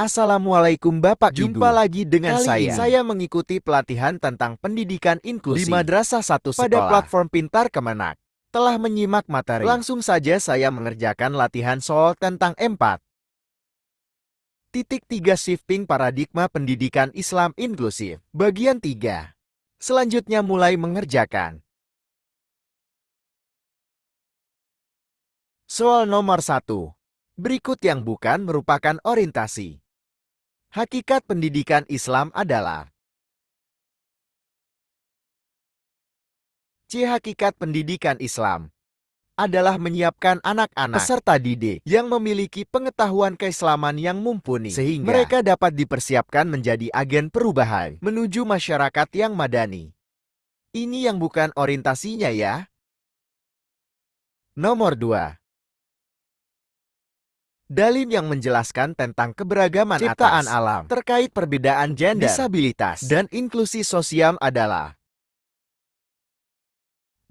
Assalamualaikum Bapak Ibu. Jumpa lagi dengan Kali ini saya. saya mengikuti pelatihan tentang pendidikan inklusi Di Madrasah Satu pada Sekolah. platform Pintar Kemenak. Telah menyimak materi. Langsung saja saya mengerjakan latihan soal tentang 4.3 Shifting Paradigma Pendidikan Islam Inklusif. Bagian 3. Selanjutnya mulai mengerjakan. Soal nomor 1. Berikut yang bukan merupakan orientasi. Hakikat pendidikan Islam adalah Hakikat pendidikan Islam adalah menyiapkan anak-anak peserta didik yang memiliki pengetahuan keislaman yang mumpuni sehingga mereka dapat dipersiapkan menjadi agen perubahan menuju masyarakat yang madani. Ini yang bukan orientasinya ya. Nomor 2. Dalil yang menjelaskan tentang keberagaman ciptaan alam terkait perbedaan gender, disabilitas, dan inklusi sosial adalah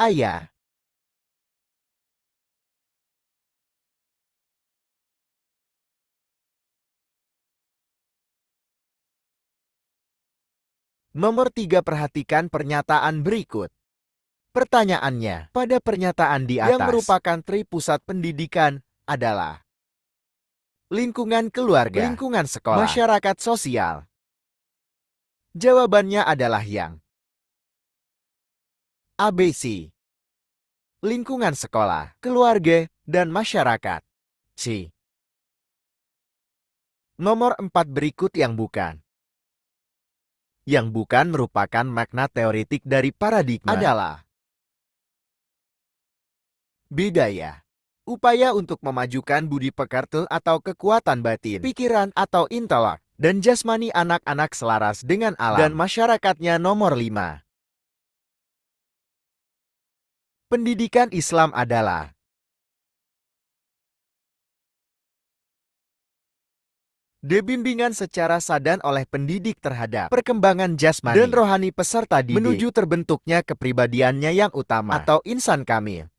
Ayah. Nomor 3. Perhatikan pernyataan berikut. Pertanyaannya, pada pernyataan di atas yang merupakan pusat pendidikan adalah lingkungan keluarga, lingkungan sekolah, masyarakat sosial. Jawabannya adalah yang ABC. Lingkungan sekolah, keluarga, dan masyarakat. C. Nomor 4 berikut yang bukan. Yang bukan merupakan makna teoretik dari paradigma adalah budaya. Upaya untuk memajukan budi pekerti atau kekuatan batin, pikiran atau intelek, dan jasmani anak-anak selaras dengan alam dan masyarakatnya. Nomor 5. Pendidikan Islam adalah bimbingan secara sadar oleh pendidik terhadap perkembangan jasmani dan rohani peserta didik menuju terbentuknya kepribadiannya yang utama atau insan kamil.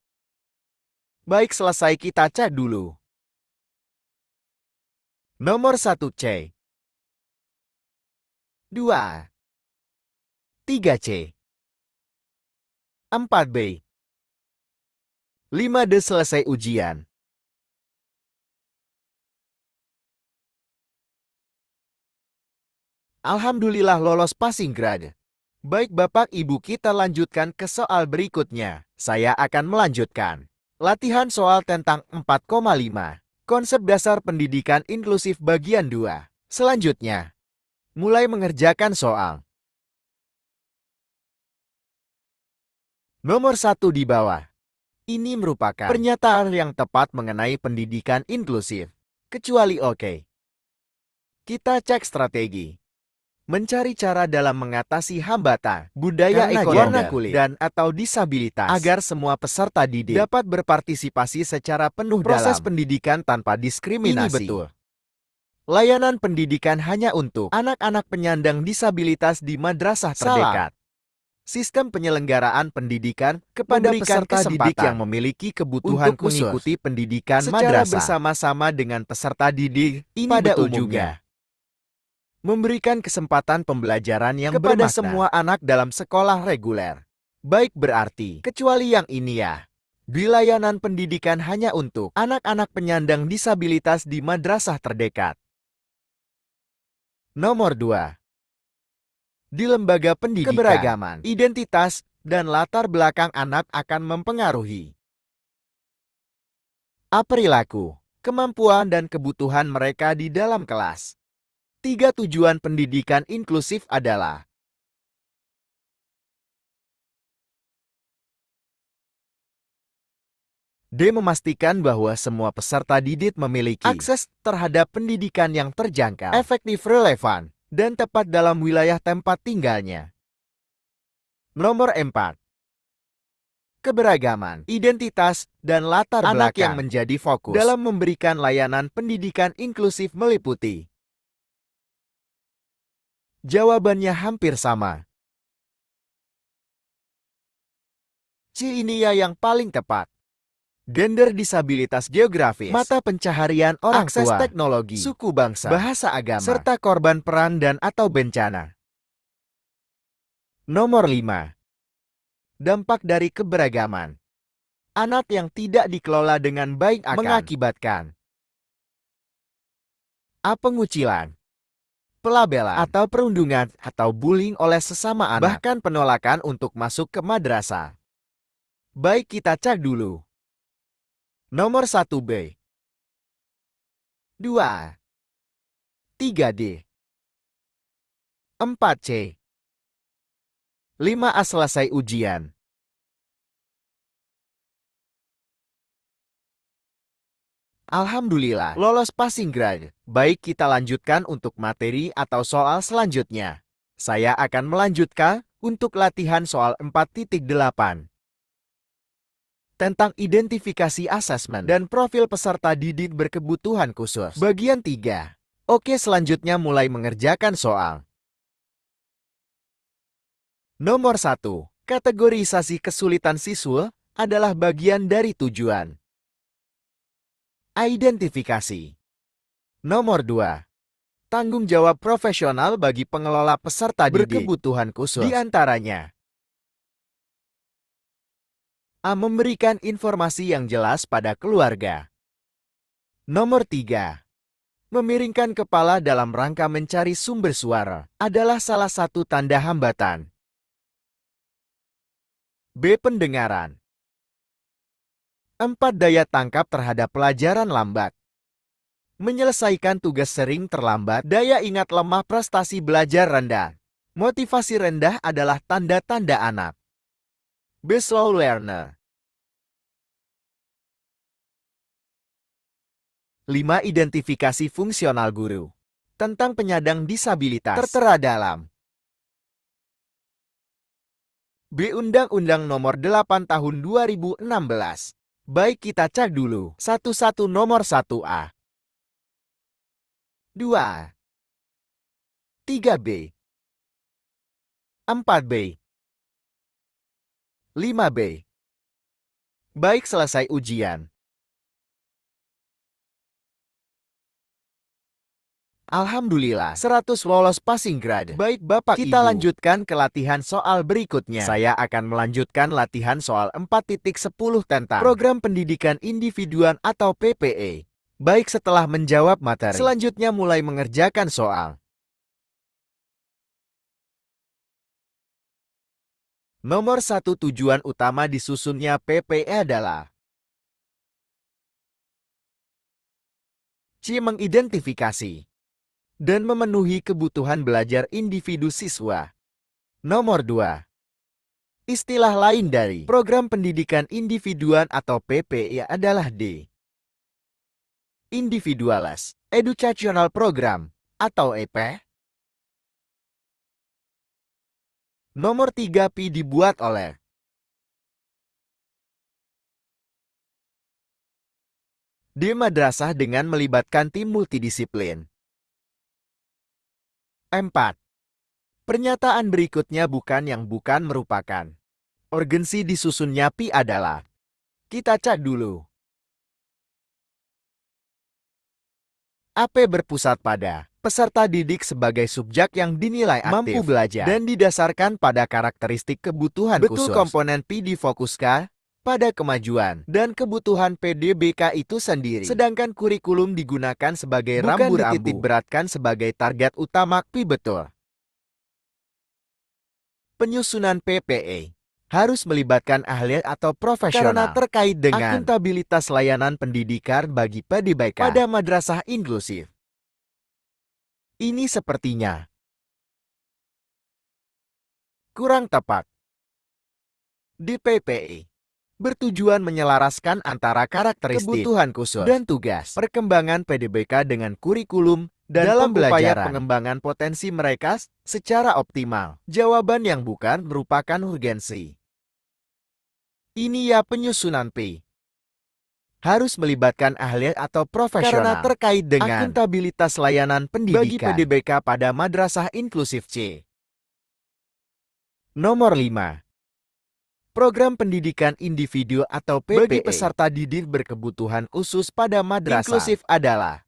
Baik, selesai, kita cek dulu. Nomor 1 C. 2. 3 C. 4 B. 5 D. Selesai ujian. Alhamdulillah lolos passing grade. Baik Bapak Ibu, kita lanjutkan ke soal berikutnya. Saya akan melanjutkan latihan soal tentang 4,5 konsep dasar pendidikan inklusif bagian 2. Selanjutnya, mulai mengerjakan soal. Nomor 1 di bawah. Ini merupakan pernyataan yang tepat mengenai pendidikan inklusif. Kecuali oke. Kita cek strategi. Mencari cara dalam mengatasi hambatan, budaya ekonomi, warna kulit, dan atau disabilitas agar semua peserta didik dapat berpartisipasi secara penuh proses pendidikan tanpa diskriminasi. Ini betul. Layanan pendidikan hanya untuk anak-anak penyandang disabilitas di madrasah terdekat. Sistem penyelenggaraan pendidikan kepada peserta didik yang memiliki kebutuhan untuk mengikuti pendidikan secara bersama-sama dengan peserta didik. Ini pada betul juga memberikan kesempatan pembelajaran yang kepada semua anak dalam sekolah reguler. Baik, berarti kecuali yang ini ya. Layanan pendidikan hanya untuk anak-anak penyandang disabilitas di madrasah terdekat. Nomor 2. Di lembaga pendidikan, keberagaman, identitas, dan latar belakang anak akan mempengaruhi perilaku, kemampuan, dan kebutuhan mereka di dalam kelas. 3 tujuan pendidikan inklusif adalah D. Memastikan bahwa semua peserta didik memiliki akses terhadap pendidikan yang terjangkau, efektif, relevan, dan tepat dalam wilayah tempat tinggalnya. Nomor 4. Keberagaman, identitas, dan latar belakang anak yang menjadi fokus dalam memberikan layanan pendidikan inklusif meliputi. Jawabannya hampir sama. C ini ya yang paling tepat. gender, disabilitas geografis, mata pencaharian orang akses tua, teknologi, suku bangsa, bahasa agama, serta korban perang dan atau bencana. Nomor 5. Dampak dari keberagaman. Anak yang tidak dikelola dengan baik akan mengakibatkan A. Pengucilan, pelabelan, atau perundungan, atau bullying oleh sesama anak, bahkan penolakan untuk masuk ke madrasah. Baik, kita cek dulu. Nomor 1B, 2A, 3D, 4C, 5A selesai ujian. Alhamdulillah, lolos passing grade. Baik, kita lanjutkan untuk materi atau soal selanjutnya. Saya akan melanjutkan untuk latihan soal 4.8. Tentang identifikasi asesmen dan profil peserta didik berkebutuhan khusus. Bagian 3. Oke, selanjutnya mulai mengerjakan soal. Nomor 1. Kategorisasi kesulitan siswa adalah bagian dari tujuan. Identifikasi. Nomor 2. Tanggung jawab profesional bagi pengelola peserta didik berkebutuhan khusus. Di antaranya A. Memberikan informasi yang jelas pada keluarga. Nomor 3. Memiringkan kepala dalam rangka mencari sumber suara adalah salah satu tanda hambatan. B. Pendengaran. 4. Daya tangkap terhadap pelajaran lambat. Menyelesaikan tugas sering terlambat, daya ingat lemah, prestasi belajar rendah. Motivasi rendah adalah tanda-tanda anak. B. Slow learner. 5. Identifikasi fungsional guru. Tentang penyandang disabilitas tertera dalam B. Undang-Undang Nomor 8 Tahun 2016. Baik, kita cek dulu. Satu-satu. Nomor 1A, 2A, 3B, 4B, 5B. Baik, selesai ujian. Alhamdulillah, 100 lolos passing grade. Baik Bapak Ibu, kita lanjutkan ke latihan soal berikutnya. Saya akan melanjutkan latihan soal 4.10 tentang Program Pendidikan Individuan atau PPE. Baik, setelah menjawab materi, selanjutnya mulai mengerjakan soal. Nomor 1. Tujuan utama disusunnya PPE adalah C. Mengidentifikasi dan memenuhi kebutuhan belajar individu siswa. Nomor 2. Istilah lain dari Program Pendidikan Individuan atau PPI adalah D. Individualized Educational Program atau EP. Nomor 3. P. Dibuat oleh D. Madrasah dengan melibatkan tim multidisiplin. 4. Pernyataan berikutnya bukan yang bukan merupakan. Urgensi disusunnya P adalah. Kita cek dulu. AP berpusat pada peserta didik sebagai subjek yang dinilai aktif, mampu belajar, dan didasarkan pada karakteristik kebutuhan khusus. Betul, komponen P difokuskan pada kemajuan dan kebutuhan PDBK itu sendiri. Sedangkan kurikulum digunakan sebagai rambu-rambu, dititik beratkan sebagai target utama P. Betul. Penyusunan PPE harus melibatkan ahli atau profesional karena terkait dengan akuntabilitas layanan pendidikan bagi PDBK pada madrasah inklusif. Ini sepertinya kurang tepat. Di PPE bertujuan menyelaraskan antara karakteristik, kebutuhan khusus, dan tugas perkembangan PDBK dengan kurikulum dan dalam upaya pengembangan potensi mereka secara optimal. Jawaban yang bukan merupakan urgensi. Ini ya penyusunan P. Harus melibatkan ahli atau profesional karena terkait dengan akuntabilitas layanan pendidikan bagi PDBK pada madrasah inklusif C. Nomor 5. Program pendidikan individu atau PPE bagi peserta didik berkebutuhan khusus pada madrasah inklusif adalah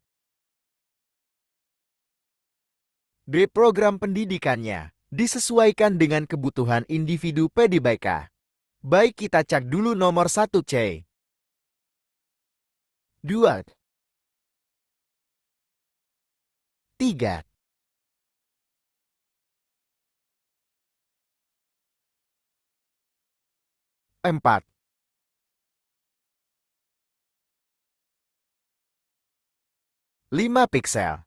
B. Program pendidikannya disesuaikan dengan kebutuhan individu PDBK. Baik, kita cek dulu nomor 1 C. 2, 3, 4, 5 piksel.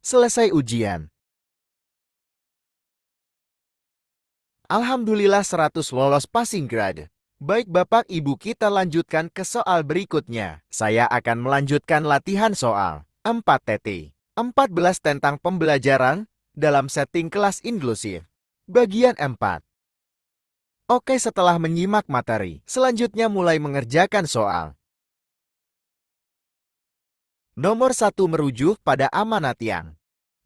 Selesai ujian. Alhamdulillah 100 lolos passing grade. Baik Bapak Ibu, kita lanjutkan ke soal berikutnya. Saya akan melanjutkan latihan soal 4TT 14 tentang pembelajaran dalam setting kelas inklusif. Bagian 4. Oke, setelah menyimak materi, selanjutnya mulai mengerjakan soal. Nomor 1 merujuk pada amanat yang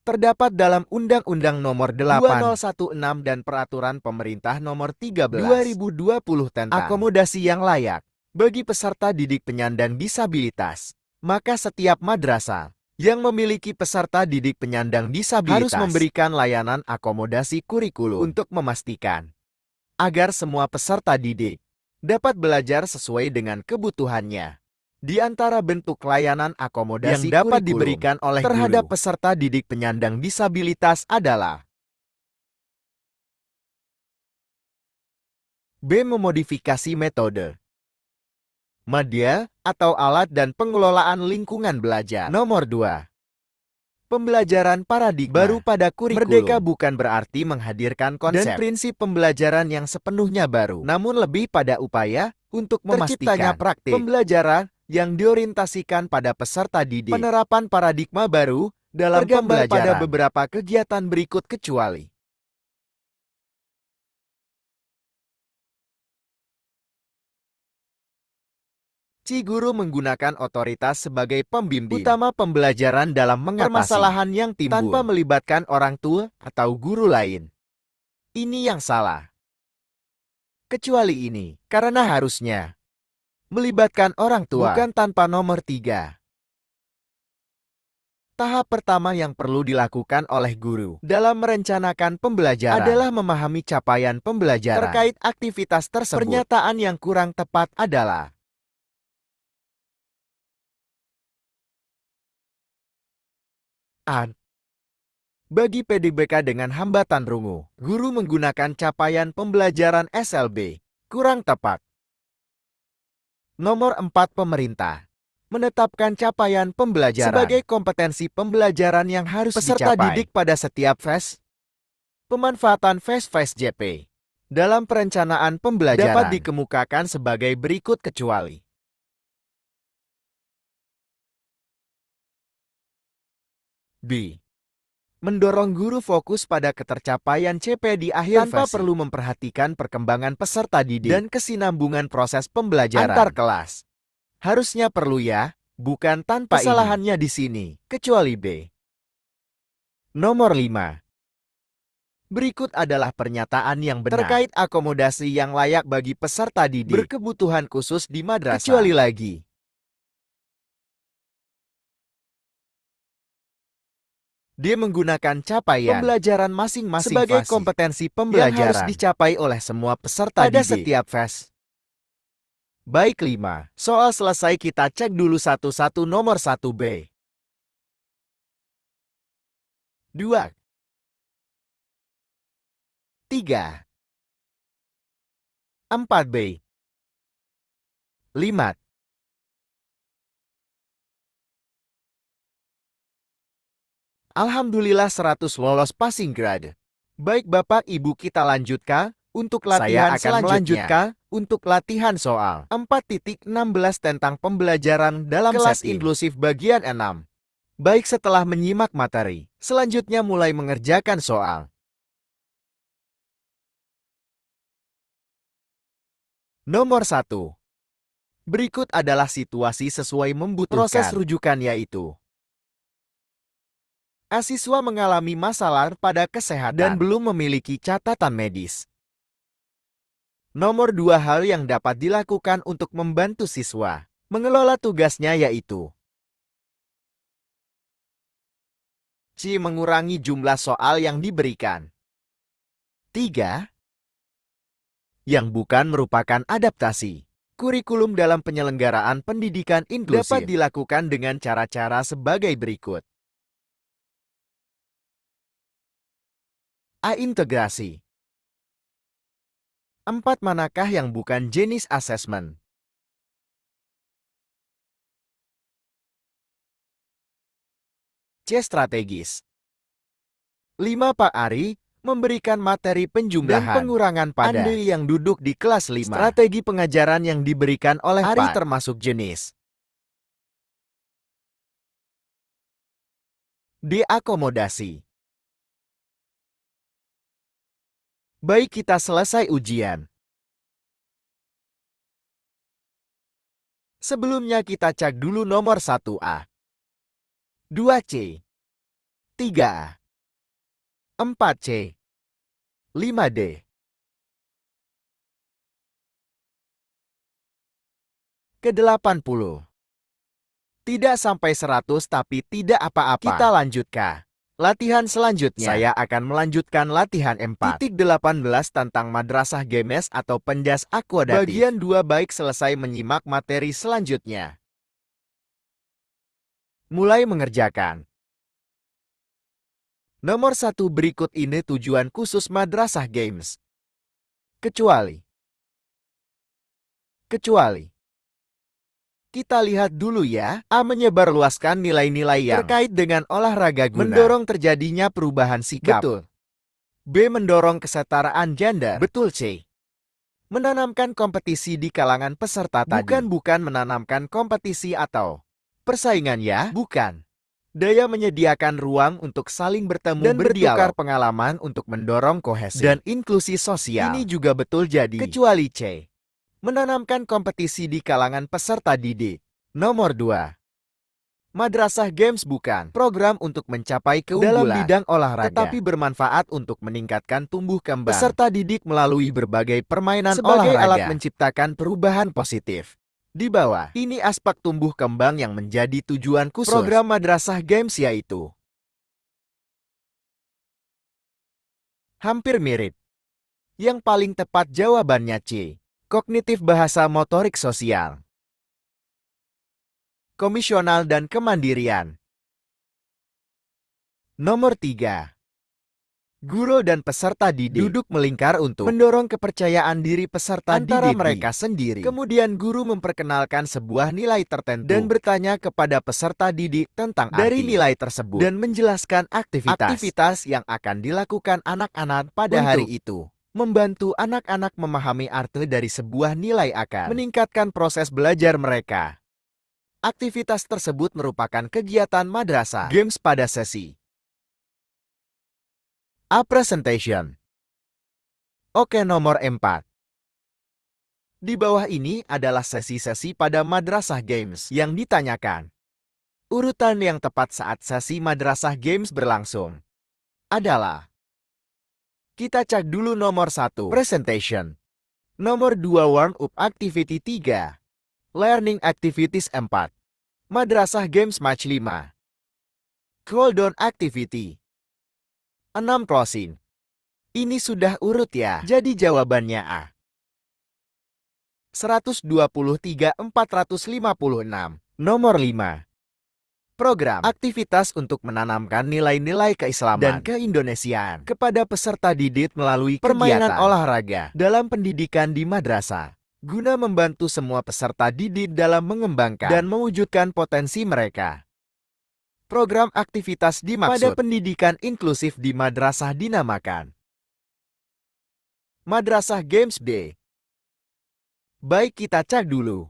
terdapat dalam Undang-Undang Nomor 8/2016 dan Peraturan Pemerintah Nomor 13/2020 tentang akomodasi yang layak bagi peserta didik penyandang disabilitas. Maka setiap madrasah yang memiliki peserta didik penyandang disabilitas harus memberikan layanan akomodasi kurikulum untuk memastikan agar semua peserta didik dapat belajar sesuai dengan kebutuhannya. Di antara bentuk layanan akomodasi yang dapat diberikan oleh terhadap guru peserta didik penyandang disabilitas adalah B. Memodifikasi metode media atau alat dan pengelolaan lingkungan belajar. Nomor 2. Pembelajaran paradigma baru pada kurikulum. Merdeka bukan berarti menghadirkan konsep dan prinsip pembelajaran yang sepenuhnya baru, namun lebih pada upaya untuk memastikan praktik pembelajaran yang diorientasikan pada peserta didik. Penerapan paradigma baru dalam pembelajaran pada beberapa kegiatan berikut kecuali C. Guru menggunakan otoritas sebagai pembimbing utama pembelajaran dalam mengatasi permasalahan yang timbul tanpa melibatkan orang tua atau guru lain. Ini yang salah. Kecuali ini, karena harusnya melibatkan orang tua, bukan tanpa. Nomor 3. Tahap pertama yang perlu dilakukan oleh guru dalam merencanakan pembelajaran adalah memahami capaian pembelajaran terkait aktivitas tersebut. Pernyataan yang kurang tepat adalah A. Bagi PDBK dengan hambatan rungu, guru menggunakan capaian pembelajaran SLB. Kurang tepat. Nomor 4. Pemerintah menetapkan capaian pembelajaran sebagai kompetensi pembelajaran yang harus peserta didik pada setiap fase. Pemanfaatan fase-fase JP dalam perencanaan pembelajaran dapat dikemukakan sebagai berikut kecuali B. Mendorong guru fokus pada ketercapaian CP di akhir tanpa perlu memperhatikan perkembangan peserta didik dan kesinambungan proses pembelajaran antar kelas. Harusnya perlu ya, bukan tanpa. Kesalahannya di sini, kecuali B. Nomor 5. Berikut adalah pernyataan yang benar terkait akomodasi yang layak bagi peserta didik berkebutuhan khusus di madrasah. Kecuali lagi dia menggunakan capaian pembelajaran masing-masing sebagai kompetensi pembelajaran yang harus dicapai oleh semua peserta pada didik setiap fase. Baik 5. Soal selesai, kita cek dulu satu-satu. Nomor 1 B. 2, 3, 4 B. 5. Alhamdulillah 100 lolos passing grade. Baik Bapak Ibu, kita lanjutkan untuk latihan. Saya akan melanjutkan untuk latihan soal 4.16 tentang pembelajaran dalam kelas inklusif bagian 6. Baik, setelah menyimak materi, selanjutnya mulai mengerjakan soal. Nomor 1. Berikut adalah situasi sesuai membutuhkan proses rujukan, yaitu A. Siswa mengalami masalah pada kesehatan dan belum memiliki catatan medis. Nomor 2, hal yang dapat dilakukan untuk membantu siswa mengelola tugasnya yaitu C. Mengurangi jumlah soal yang diberikan. 3. Yang bukan merupakan adaptasi. Kurikulum dalam penyelenggaraan pendidikan inklusif dapat dilakukan dengan cara-cara sebagai berikut. A. Integrasi. 4. Manakah yang bukan jenis asesmen? C. Strategis. 5. Pak Ari memberikan materi penjumlahan dan pengurangan pada Anda yang duduk di kelas 5. Strategi pengajaran yang diberikan oleh Ari termasuk jenis D. Akomodasi. Baik, kita selesai ujian. Sebelumnya kita cek dulu nomor 1A, 2C, 3A, 4C, 5D. Ke-80. Tidak sampai 100 tapi tidak apa-apa. Kita lanjutkan. Latihan selanjutnya, saya akan melanjutkan latihan 4.18 tentang Madrasah Games atau penjas akuadatif. Bagian 2 baik selesai menyimak materi selanjutnya. Mulai mengerjakan. Nomor 1, berikut ini tujuan khusus Madrasah Games. Kecuali. Kita lihat dulu ya. A. Menyebarluaskan nilai-nilai yang terkait dengan olahraga guna mendorong terjadinya perubahan sikap. Betul. B. Mendorong kesetaraan gender. Betul. C. Menanamkan kompetisi di kalangan peserta tadi. Bukan menanamkan kompetisi atau persaingan ya. Bukan. Daya menyediakan ruang untuk saling bertemu dan bertukar pengalaman untuk mendorong kohesi dan inklusi sosial. Ini juga betul jadi. Kecuali C. Menanamkan kompetisi di kalangan peserta didik. Nomor 2. Madrasah Games bukan program untuk mencapai keunggulan dalam bidang olahraga, tetapi bermanfaat untuk meningkatkan tumbuh kembang peserta didik melalui berbagai permainan sebagai olahraga, alat menciptakan perubahan positif. Di bawah, ini aspek tumbuh kembang yang menjadi tujuan khusus program Madrasah Games yaitu hampir mirip. Yang paling tepat jawabannya C. Kognitif bahasa motorik sosial, komisional dan kemandirian. Nomor 3. Guru dan peserta didik duduk melingkar untuk mendorong kepercayaan diri peserta antara didik mereka sendiri. Kemudian guru memperkenalkan sebuah nilai tertentu dan bertanya kepada peserta didik tentang dari nilai tersebut dan menjelaskan aktivitas yang akan dilakukan anak-anak pada hari itu. Membantu anak-anak memahami arti dari sebuah nilai akan meningkatkan proses belajar mereka. Aktivitas tersebut merupakan kegiatan Madrasah Games pada sesi A. Presentation. Oke, nomor 4. Di bawah ini adalah sesi-sesi pada Madrasah Games yang ditanyakan. Urutan yang tepat saat sesi Madrasah Games berlangsung adalah: kita cek dulu nomor 1, presentation. Nomor 2, warm up activity 3. Learning activities 4. Madrasah Games match 5. Cool down activity 6. Closing. Ini sudah urut ya. Jadi jawabannya A. 123.456. Nomor 5. Program aktivitas untuk menanamkan nilai-nilai keislaman dan keindonesiaan kepada peserta didik melalui permainan olahraga dalam pendidikan di madrasah, guna membantu semua peserta didik dalam mengembangkan dan mewujudkan potensi mereka. Program aktivitas dimaksud pada pendidikan inklusif di madrasah dinamakan Madrasah Games D. Baik, kita cek dulu.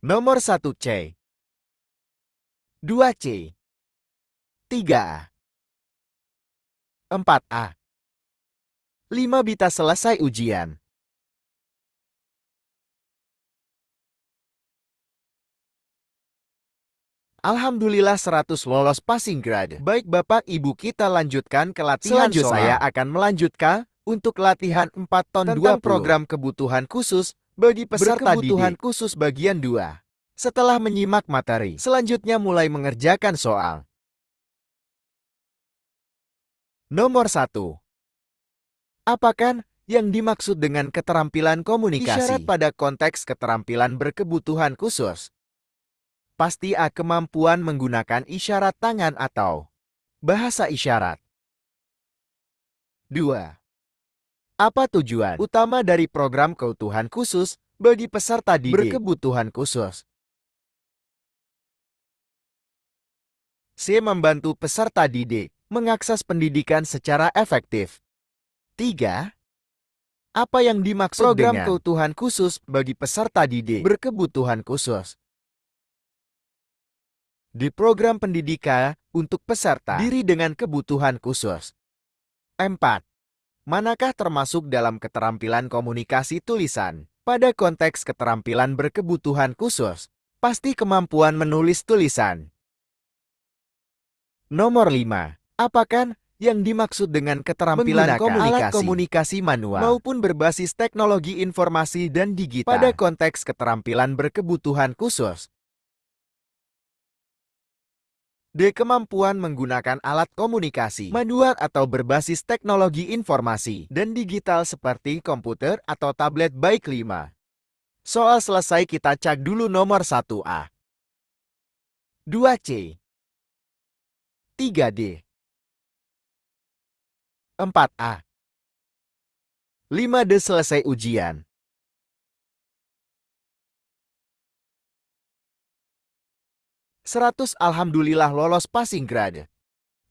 Nomor 1C, 2C, 3A, 4A, 5 Bita selesai ujian. Alhamdulillah 100 lolos passing grade. Baik Bapak Ibu, kita lanjutkan ke latihan Selanjutnya, saya akan melanjutkan untuk latihan 4 ton tentang 20. program kebutuhan khusus bagi peserta berkebutuhan khusus bagian 2. Setelah menyimak materi, selanjutnya mulai mengerjakan soal. Nomor 1. Apakan yang dimaksud dengan keterampilan komunikasi? Isyarat pada konteks keterampilan berkebutuhan khusus. Pasti A. Kemampuan menggunakan isyarat tangan atau bahasa isyarat. 2. Apa tujuan utama dari program kebutuhan khusus bagi peserta didik berkebutuhan khusus? C. Membantu peserta didik mengakses pendidikan secara efektif. 3. Apa yang dimaksud program dengan kebutuhan khusus bagi peserta didik berkebutuhan khusus? Di program pendidikan untuk peserta diri dengan kebutuhan khusus. 4. Manakah termasuk dalam keterampilan komunikasi tulisan pada konteks keterampilan berkebutuhan khusus? Pasti kemampuan menulis tulisan. Nomor 5. Apakan yang dimaksud dengan keterampilan alat komunikasi manual maupun berbasis teknologi informasi dan digital pada konteks keterampilan berkebutuhan khusus? D. Kemampuan menggunakan alat komunikasi manual atau berbasis teknologi informasi dan digital seperti komputer atau tablet baik 5. Soal selesai, kita cek dulu nomor 1A, 2C, 3D, 4A, 5D. Selesai ujian. Alhamdulillah lolos passing grade.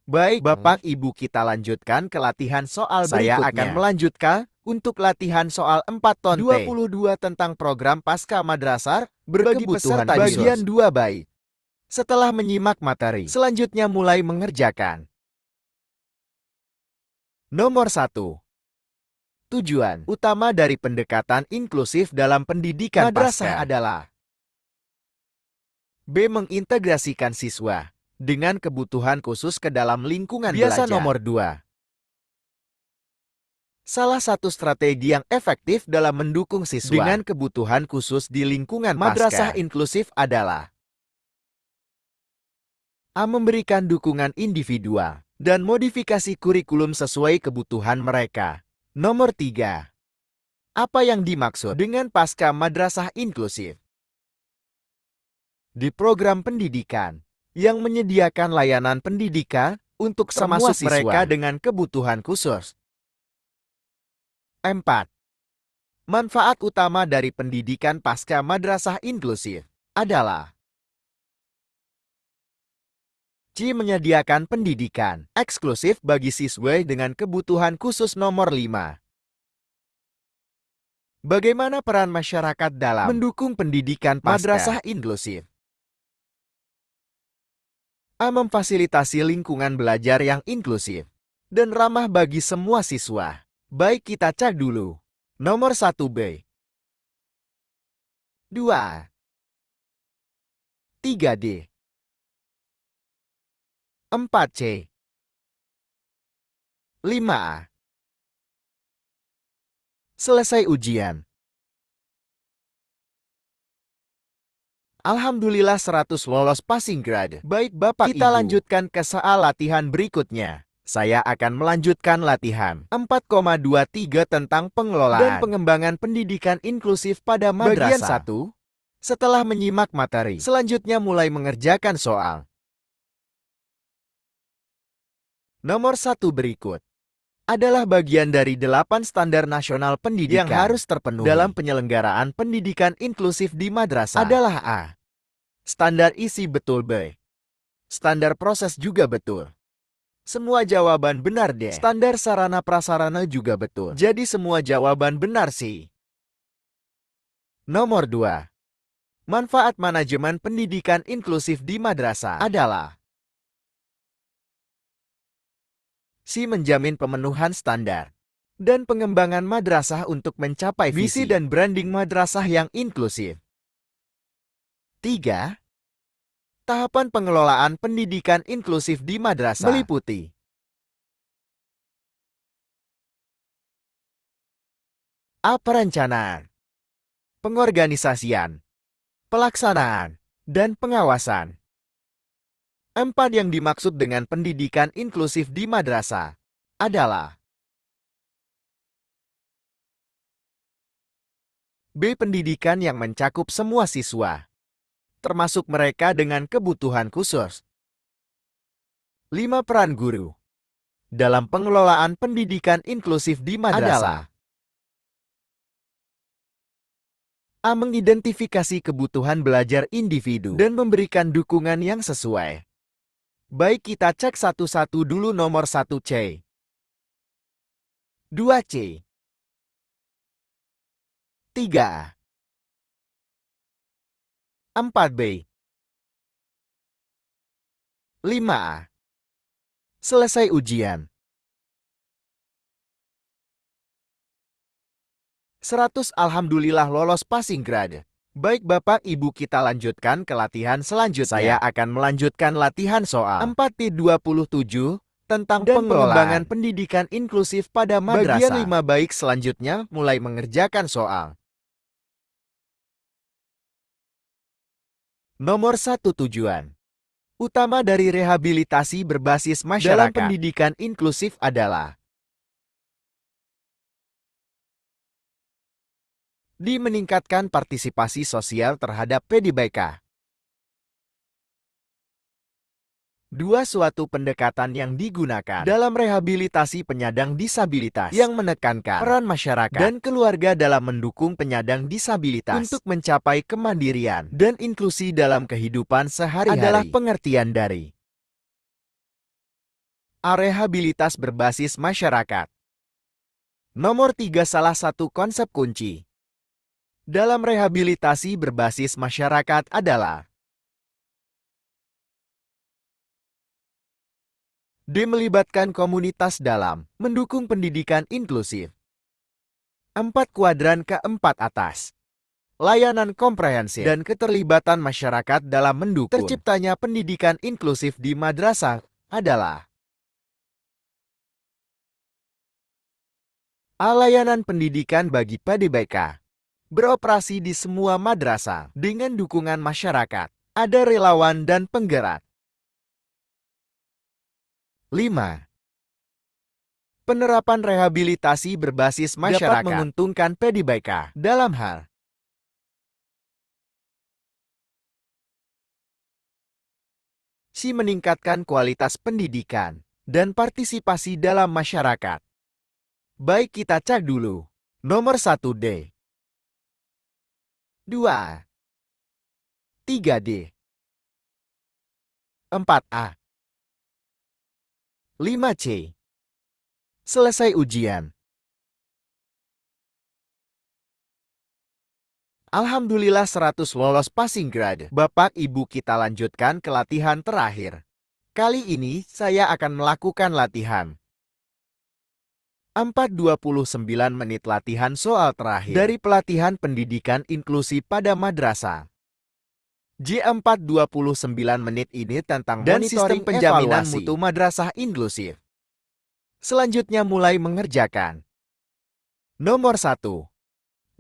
Baik Bapak Ibu, kita lanjutkan ke latihan soal berikutnya. Saya akan melanjutkan untuk latihan soal 4 ton 22 tentang program pasca madrasah berkebutuhan bagian 2 baik. Setelah menyimak materi, selanjutnya mulai mengerjakan. Nomor 1. Tujuan utama dari pendekatan inklusif dalam pendidikan madrasah adalah B. Mengintegrasikan siswa dengan kebutuhan khusus ke dalam lingkungan belajar. Nomor 2. Salah satu strategi yang efektif dalam mendukung siswa dengan kebutuhan khusus di lingkungan madrasah inklusif adalah A. Memberikan dukungan individual dan modifikasi kurikulum sesuai kebutuhan mereka. Nomor 3. Apa yang dimaksud dengan pasca madrasah inklusif? Di program pendidikan yang menyediakan layanan pendidikan untuk semua siswa mereka dengan kebutuhan khusus. 4. Manfaat utama dari pendidikan pasca madrasah inklusif adalah C. Menyediakan pendidikan eksklusif bagi siswa dengan kebutuhan khusus. Nomor 5. Bagaimana peran masyarakat dalam mendukung pendidikan madrasah inklusif? A. Memfasilitasi lingkungan belajar yang inklusif dan ramah bagi semua siswa. Baik, kita cek dulu. Nomor 1B, 2A, 3D, 4C, 5A. Selesai ujian. Alhamdulillah 100 lolos passing grade. Baik Bapak Ibu, kita lanjutkan ke soal latihan berikutnya. Saya akan melanjutkan latihan 4,23 tentang pengelolaan dan pengembangan pendidikan inklusif pada madrasah. Bagian 1. Setelah menyimak materi, selanjutnya mulai mengerjakan soal. Nomor 1 berikut adalah bagian dari 8 standar nasional pendidikan yang harus terpenuhi dalam penyelenggaraan pendidikan inklusif di madrasah. Adalah A. Standar isi betul. B. Standar proses juga betul. Semua jawaban benar. D. Standar sarana prasarana juga betul. Jadi semua jawaban benar. C. Nomor 2. Manfaat manajemen pendidikan inklusif di madrasah adalah C. Menjamin pemenuhan standar dan pengembangan madrasah untuk mencapai visi dan branding madrasah yang inklusif. 3. Tahapan pengelolaan pendidikan inklusif di madrasah meliputi A. Perencanaan, pengorganisasian, pelaksanaan, dan pengawasan. 4 yang dimaksud dengan pendidikan inklusif di madrasah adalah B. Pendidikan yang mencakup semua siswa, termasuk mereka dengan kebutuhan khusus. 5. Peran guru dalam pengelolaan pendidikan inklusif di madrasah A. Mengidentifikasi kebutuhan belajar individu dan memberikan dukungan yang sesuai. Baik, kita cek satu-satu dulu. Nomor 1 C. 2 C. 3 A. 4 B. 5 A. Selesai ujian. 100 alhamdulillah lolos passing grade. Baik Bapak Ibu, kita lanjutkan ke latihan selanjutnya. Saya akan melanjutkan latihan soal 4.27 tentang pengembangan pendidikan inklusif pada madrasah. Bagian 5 baik selanjutnya mulai mengerjakan soal. Nomor 1. Tujuan utama dari rehabilitasi berbasis masyarakat dalam pendidikan inklusif adalah meningkatkan partisipasi sosial terhadap PDBK. 2. Suatu pendekatan yang digunakan dalam rehabilitasi penyandang disabilitas yang menekankan peran masyarakat dan keluarga dalam mendukung penyandang disabilitas untuk mencapai kemandirian dan inklusi dalam kehidupan sehari-hari adalah pengertian dari A. Rehabilitas berbasis masyarakat. Nomor 3. Salah satu konsep kunci dalam rehabilitasi berbasis masyarakat adalah D. Melibatkan komunitas dalam mendukung pendidikan inklusif. 4. Kuadran keempat atas. Layanan komprehensif dan keterlibatan masyarakat dalam mendukung terciptanya pendidikan inklusif di madrasah adalah A. Layanan pendidikan bagi PDBK. Beroperasi di semua madrasah dengan dukungan masyarakat. Ada relawan dan penggerak. 5. Penerapan rehabilitasi berbasis masyarakat dapat menguntungkan PDBK dalam hal C. Meningkatkan kualitas pendidikan dan partisipasi dalam masyarakat. Baik, kita cek dulu. Nomor 1 D. 2 A. 3 D. 4 A. 5 C. Selesai ujian. Alhamdulillah 100 lolos passing grade. Bapak Ibu, kita lanjutkan ke latihan terakhir. Kali ini saya akan melakukan latihan 4.29 menit latihan soal terakhir dari pelatihan pendidikan inklusi pada madrasah. J. 4.29 menit ini tentang dan sistem penjaminan mutu madrasah inklusif. Selanjutnya mulai mengerjakan. Nomor 1.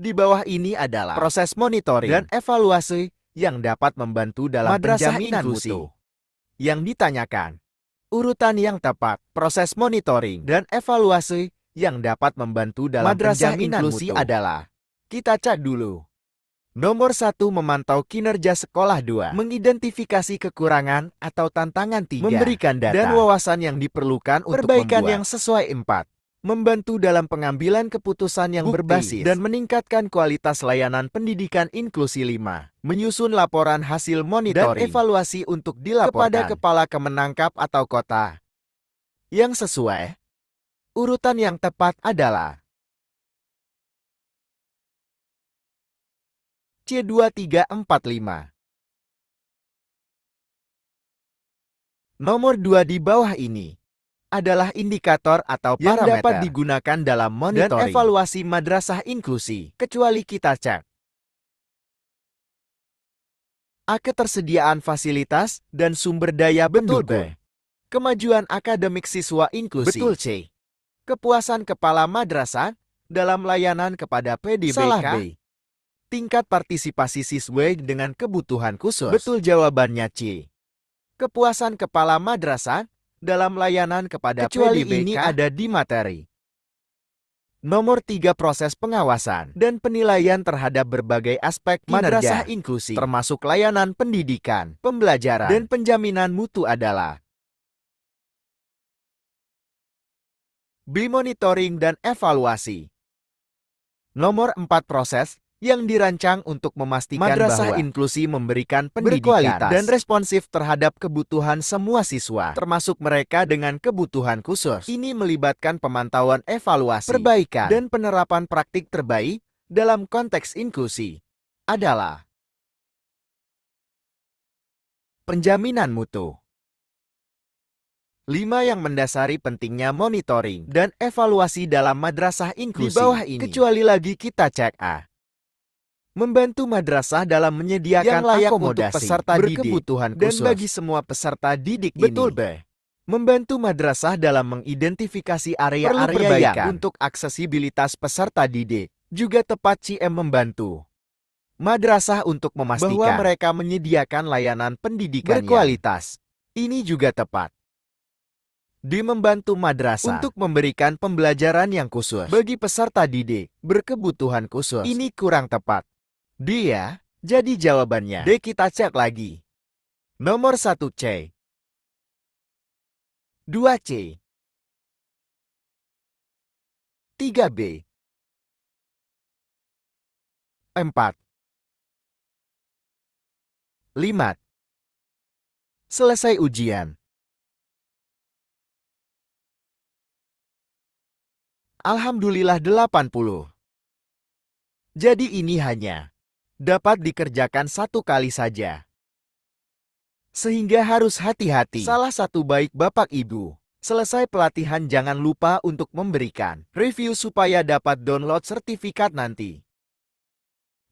Di bawah ini adalah proses monitoring dan evaluasi yang dapat membantu dalam madrasah penjaminan mutu. Yang ditanyakan, urutan yang tepat, proses monitoring dan evaluasi yang dapat membantu dalam madrasah inklusi mutu adalah, kita cek dulu. Nomor 1. Memantau kinerja sekolah. 2. Mengidentifikasi kekurangan atau tantangan. 3. Memberikan data dan wawasan yang diperlukan untuk perbaikan yang sesuai. 4. Membantu dalam pengambilan keputusan yang berbasis dan meningkatkan kualitas layanan pendidikan inklusi. 5. Menyusun laporan hasil monitoring dan evaluasi untuk dilaporkan kepada kepala kemenangkap atau kota yang sesuai. Urutan yang tepat adalah C2345. Nomor 2 di bawah ini adalah indikator atau yang parameter dapat digunakan dalam monitoring dan evaluasi madrasah inklusi, kecuali kita cek A. Ketersediaan fasilitas dan sumber daya pendukung. Kemajuan akademik siswa inklusif. Betul, C. Kepuasan kepala madrasah dalam layanan kepada PDBK. Salah, B. Tingkat partisipasi siswa dengan kebutuhan khusus. Betul, jawabannya C. Kepuasan kepala madrasah dalam layanan kepada kecuali PDBK. Ini ada di materi. Nomor 3. Proses pengawasan dan penilaian terhadap berbagai aspek madrasah inklusif, termasuk layanan pendidikan, pembelajaran, dan penjaminan mutu adalah B. Monitoring dan evaluasi. Nomor 4. Proses yang dirancang untuk memastikan madrasah bahwa inklusi memberikan pendidikan berkualitas dan responsif terhadap kebutuhan semua siswa, termasuk mereka dengan kebutuhan khusus. Ini melibatkan pemantauan evaluasi, perbaikan, dan penerapan praktik terbaik dalam konteks inklusi adalah penjaminan mutu. 5. Yang mendasari pentingnya monitoring dan evaluasi dalam madrasah inklusi. Di bawah ini, kecuali lagi kita cek A. Membantu madrasah dalam menyediakan layak akomodasi untuk peserta berkebutuhan khusus dan bagi semua peserta didik. Betul, B. Membantu madrasah dalam mengidentifikasi area-area yang untuk aksesibilitas peserta didik. Juga tepat CM membantu madrasah untuk memastikan bahwa mereka menyediakan layanan pendidikan berkualitas. Ini juga tepat. D. Membantu madrasah untuk memberikan pembelajaran yang khusus bagi peserta didik berkebutuhan khusus. Ini kurang tepat. D ya, jadi jawabannya D. Kita cek lagi. Nomor 1 C, 2 C, 3 B, 4, 5. Selesai ujian. Alhamdulillah 80. Jadi ini hanya dapat dikerjakan satu kali saja. Sehingga harus hati-hati. Salah satu baik Bapak Ibu, selesai pelatihan jangan lupa untuk memberikan review supaya dapat download sertifikat nanti.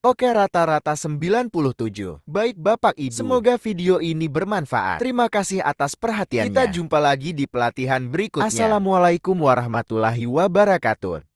Oke, rata-rata 97. Baik Bapak Ibu, semoga video ini bermanfaat. Terima kasih atas perhatiannya. Kita jumpa lagi di pelatihan berikutnya. Assalamualaikum warahmatullahi wabarakatuh.